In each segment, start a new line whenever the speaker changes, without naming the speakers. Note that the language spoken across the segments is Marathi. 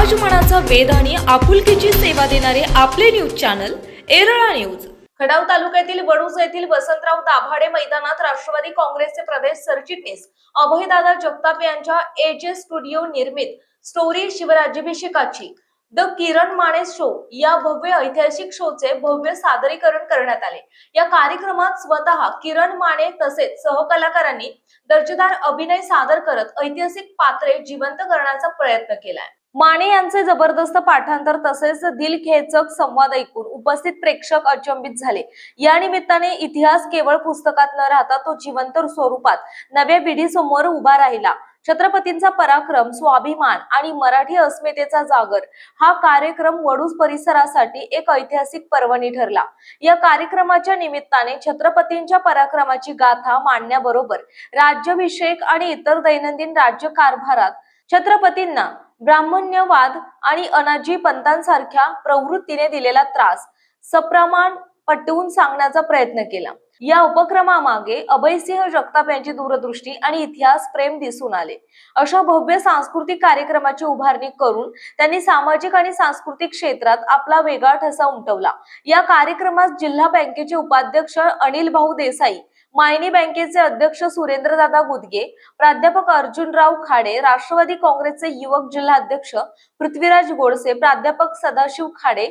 समाजमनाचा वेध आणि आपुलकीची सेवा देणारे आपले न्यूज चॅनल एरळा न्यूज।
खडाव तालुक्यातील वडूज येथील वसंतराव दाभाडे मैदानात राष्ट्रवादी काँग्रेसचे प्रदेश सरचिटणीस अभयदादा जगताप यांच्या एजे स्टुडिओ निर्मित स्टोरी शिवराज्याभिषेकाची द किरण माने शो या भव्य ऐतिहासिक शोचे भव्य सादरीकरण करण्यात आले। या कार्यक्रमात स्वतः किरण माने तसेच सहकलाकारांनी दर्जेदार अभिनय सादर करत ऐतिहासिक पात्रे जिवंत करण्याचा प्रयत्न केलाय। माने यांचे जबरदस्त पाठांतर तसेच दिलखेचक संवाद ऐकून उपस्थित प्रेक्षक अचंबित झाले। या निमित्ताने इतिहास केवळ पुस्तकात न राहता तो जिवंत स्वरूपात नव्या पिढीसमोर उभा राहिला। छत्रपतींचा पराक्रम, स्वाभिमान आणि मराठी अस्मितेचा जागर हा कार्यक्रम वडूज परिसरासाठी एक ऐतिहासिक पर्वणी ठरला। या कार्यक्रमाच्या निमित्ताने छत्रपतींच्या पराक्रमाची गाथा मांडण्याबरोबर राज्याभिषेक आणि इतर दैनंदिन राज्यकारभारात छत्रपतींना ब्राह्मण्यवाद आणि अनाजी पंथांसारख्या प्रवृत्तीने दिलेला त्रास सप्रमाण पटवून सांगण्याचा प्रयत्न केला। या उपक्रमामागे अभयसिंह जगताप यांची दूरदृष्टी आणि इतिहास प्रेम दिसून आले। अशा भव्य सांस्कृतिक कार्यक्रमाची उभारणी करून त्यांनी सामाजिक आणि सांस्कृतिक क्षेत्रात आपला वेगळा ठसा उमटवला। या कार्यक्रमात जिल्हा बँकेचे उपाध्यक्ष अनिल भाऊ देसाई, मायनी बँकेचे अध्यक्ष सुरेंद्रदादा गुदगे, प्राध्यापक अर्जुनराव खाडे, राष्ट्रवादी काँग्रेसचे युवक जिल्हा अध्यक्ष पृथ्वीराज गोडसे, प्राध्यापक सदाशिव खाडे,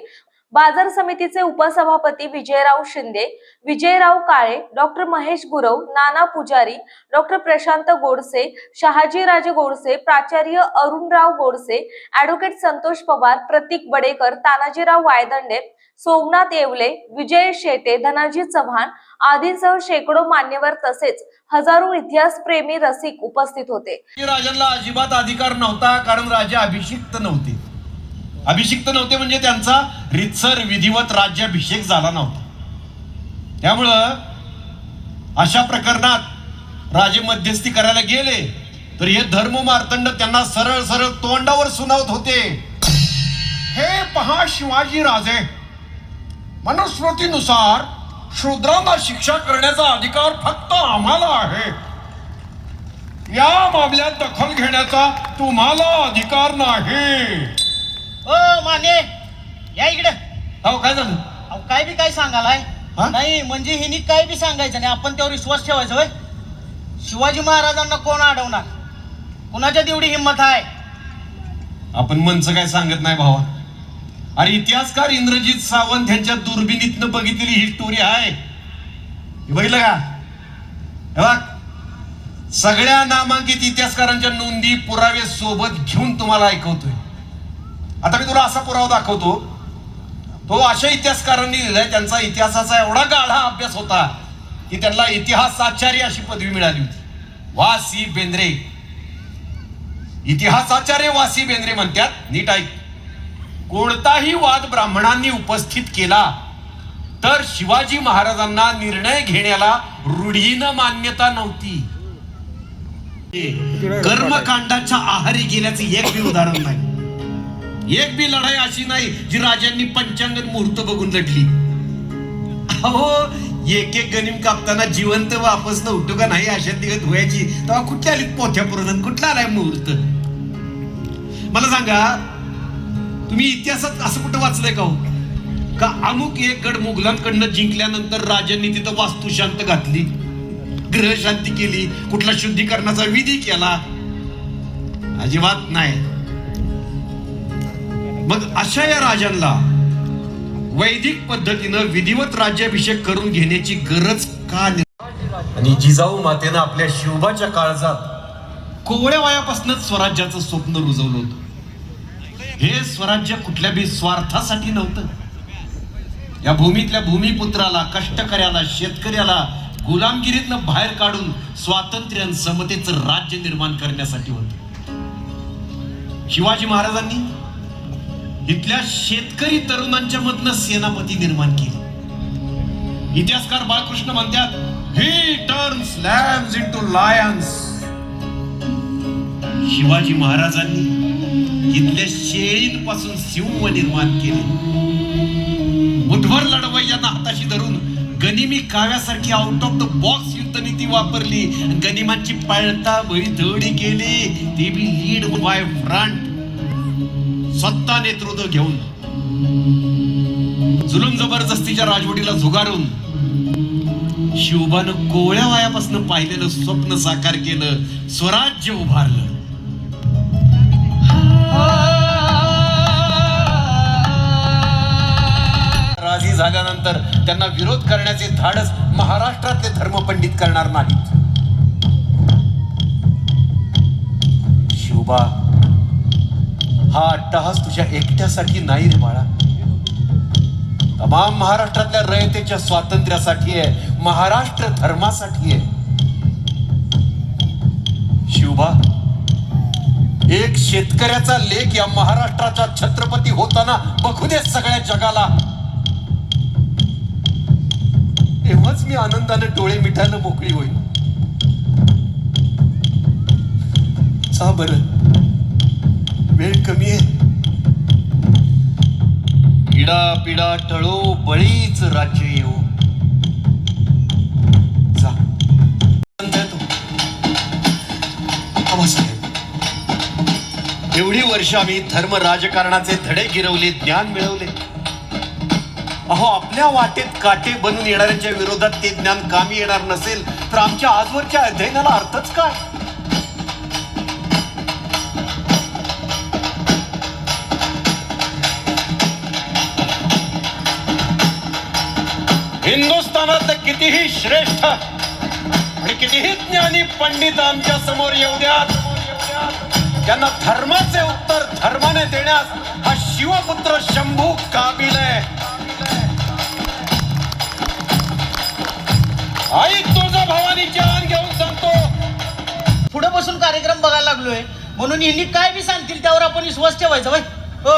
बाजार समितीचे उपसभापती विजयराव शिंदे, विजयराव काळे, डॉक्टर महेश गुरव, नाना पुजारी, डॉक्टर प्रशांत गोडसे, शहाजीराजे गोडसे, प्राचार्य अरुणराव गोडसे, ॲडव्होकेट संतोष पवार, प्रतीक बडेकर, तानाजीराव वायदंडे, सोमनाथ येवले, विजय शेटे, धनाजी चव्हाण आदींसह शेकडो मान्यवर तसेच हजारो इतिहास प्रेमी रसिक उपस्थित होते।
राजांना अजिबात अधिकार नव्हता, कारण राजा अभिषिक्त नव्हते। अभिषिक्त नव्हते म्हणजे त्यांचा रितसर विधिवत राज्याभिषेक झाला नव्हता। त्यामुळं अशा प्रकरणात राजे मध्यस्थी करायला गेले तर हे धर्म मार्तंड त्यांना सरळ सरळ तोंडावर सुनावत होते। हे पहा शिवाजी राजे, मनुस्मृतीनुसार शूद्रांना शिक्षा करण्याचा अधिकार फक्त आम्हाला आहे। या मामल्यात दखल घेण्याचा तुम्हाला अधिकार नाही।
ओ माने या इकडे।
अहो काय झालं?
अहो काय बी काय सांगालाय? नाही म्हणजे हिनी काय बी सांगायचं नाही, आपण त्यावर विश्वास ठेवायचा होय। शिवाजी महाराजांना कोण अडवणार? कुणाच्यात एवढी हिंमत आहे?
आपण मनचं काय सांगत नाही भावा। अरे इतिहासकार इंद्रजित सावंत यांच्या दुर्बिणीतनं बघितलेली ही स्टोरी आहे। बघितलं का? हे बघ, सगळ्या नामांकित इतिहासकारांच्या नोंदी पुरावे सोबत घेऊन तुम्हाला ऐकवतोय। आता मी तुला असा पुरावा दाखवतो, तो अशा इतिहासकारांनी लिहिलाय, त्यांचा इतिहासाचा एवढा गाढा अभ्यास होता की त्यांना इतिहासाचार्य अशी पदवी मिळाली होती। वासी बेंद्रे, इतिहासाचार्य वासी बेंद्रे म्हणतात, नीट ऐक, कोणताही वाद ब्राह्मणांनी उपस्थित केला तर शिवाजी महाराजांना निर्णय घेण्याला रूढीनं मान्यता नव्हती। कर्मकांडाच्या आहारी गेल्याचं एक बी उदाहरण नाही। एक बी लढाई अशी नाही जी राजांनी पंचांग मुहूर्त बघून लढली। अहो एक एक गनिम कापताना जिवंत वापस न उठतो का नाही अशा दिगत व्हायची, तेव्हा कुठल्या आली पोथ्या पुराण, कुठला आलाय मुहूर्त? मला सांगा, तुम्ही इतिहासात असं कुठं वाचलंय का हो का अमुक एक गड मुघलांकडनं जिंकल्यानंतर राजांनी तिथं वास्तुशांत घातली, ग्रह शांती केली, कुठला शुद्धीकरणाचा विधी केला? अजिबात नाही। मग अशा या राजांना वैदिक पद्धतीनं विधिवत राज्याभिषेक करून घेण्याची गरज का? आणि जिजाऊ मातेनं आपल्या शिवबाच्या काळजात कोवळ्या वयापासूनच स्वराज्याचं स्वप्न रुजवलं होतं। हे स्वराज्य कुठल्या बी स्वार्थासाठी नव्हतं। या भूमीतल्या भूमिपुत्राला, कष्टकऱ्याला, शेतकऱ्याला गुलामगिरीतनं बाहेर काढून स्वातंत्र्य आणि समतेचं राज्य निर्माण करण्यासाठी होतं। शिवाजी महाराजांनी इथल्या शेतकरी तरुणांच्या मधनं सेनापती निर्माण केली। इतिहासकार बाळकृष्ण म्हणतात, he turns lambs into lions। Shivaji महाराजांनी इथल्या शेळींपासून सिंह निर्माण केले। मुठभर लढवय्यांना हाताशी धरून गनिमी काव्यासारखी आउट ऑफ द बॉक्स युद्धनीती वापरली। गनिमांची पळता भळी धडी केली, ते बी लीड बाय फ्रंट। सत्ता नेतृत्व घेऊन जुलूम जबरदस्तीच्या राजवटीला झुगारून शिवबानं कोवळ्या वयापासून पाहिलेलं स्वप्न साकार केलं, स्वराज्य उभारलं. राजी झाल्यानंतर त्यांना विरोध करण्याचे धाडस महाराष्ट्रातले धर्मपंडित करणार नाहीत. शिवबा, हा अट्टहास तुझ्या एकट्यासाठी नाही रे बाळा, तमाम महाराष्ट्रातल्या रयतेच्या स्वातंत्र्यासाठी आहे, महाराष्ट्र धर्मासाठी आहे. शिवबा, एक शेतकऱ्याचा लेख या महाराष्ट्राचा छत्रपती होताना बघू दे सगळ्या जगाला. तेव्हाच मी आनंदाने डोळे मिठायला मोकळी होईल. चा बरं, वेळ कमी आहे. पिढा पिढा टळो, बळीच राज्य येऊ. जा तू. आबासाहेब, एवढी वर्ष आम्ही धर्म राजकारणाचे धडे गिरवले, ज्ञान मिळवले. अहो, आपल्या वाटेत काटे बनून येणाऱ्यांच्या विरोधात ते ज्ञान कामी येणार नसेल तर आमच्या आजवरच्या अध्ययनाला अर्थच काय? हिंदुस्थानातले कितीही श्रेष्ठ आणि कितीही ज्ञानी पंडित आमच्या समोर येऊ द्यात, त्यांना धर्माचे उत्तर धर्माने देण्यास हा शिवपुत्र शंभू काबिल आहे. आई तुळजा भवानीची आण घेऊन सांगतो.
पुढे बसून कार्यक्रम बघायला लागलोय म्हणून यांनी काय बी सांगतील त्यावर आपण विश्वास ठेवायचा बाई. हो,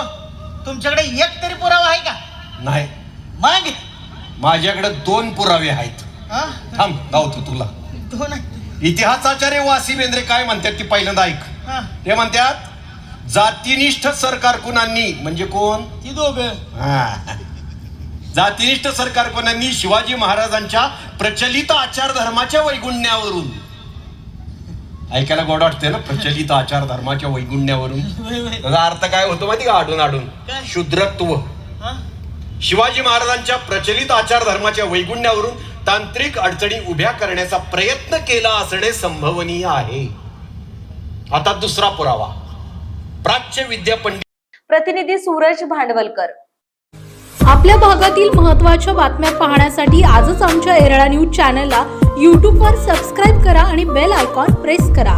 तुमच्याकडे एक तरी पुरावा आहे का?
नाही,
मग
माझ्याकडे 2 पुरावे आहेत. थांब, गावतो तुला.
दोन आहे.
इतिहासाचार्य वासी बेंद्रे काय म्हणतात ती पहिल्यांदा ऐक.
हा,
ते म्हणतात, जातीनिष्ठ सरकारकुनांनी, म्हणजे कोण?
ती दोघं.
जातीनिष्ठ सरकारकुनांनी शिवाजी महाराजांच्या प्रचलित आचार धर्माच्या वैगुण्यावरून, ऐकायला गोड वाटते ना, प्रचलित आचार धर्माच्या वैगुण्यावरून. त्याचा अर्थ काय होतो माहिती का? आडून आडून
काय?
शूद्रत्व.
हा?
शिवाजी महाराजांच्या प्रचलित आचार धर्माच्या वैगुण्यावरून तांत्रिक अडचणी उभ्या करण्याचा प्रयत्न केला असणे संभवनीय आहे. आता दुसरा पुरावा, प्राच्य विद्या पंडित.
प्रतिनिधी सूरज भांडवलकर.
आपल्या भागातील महत्त्वाच्या बातम्या पाहण्यासाठी आजच आमच्या एरळा न्यूज चॅनलला यूट्यूबवर सबस्क्राईब करा आणि बेल आयकॉन प्रेस करा.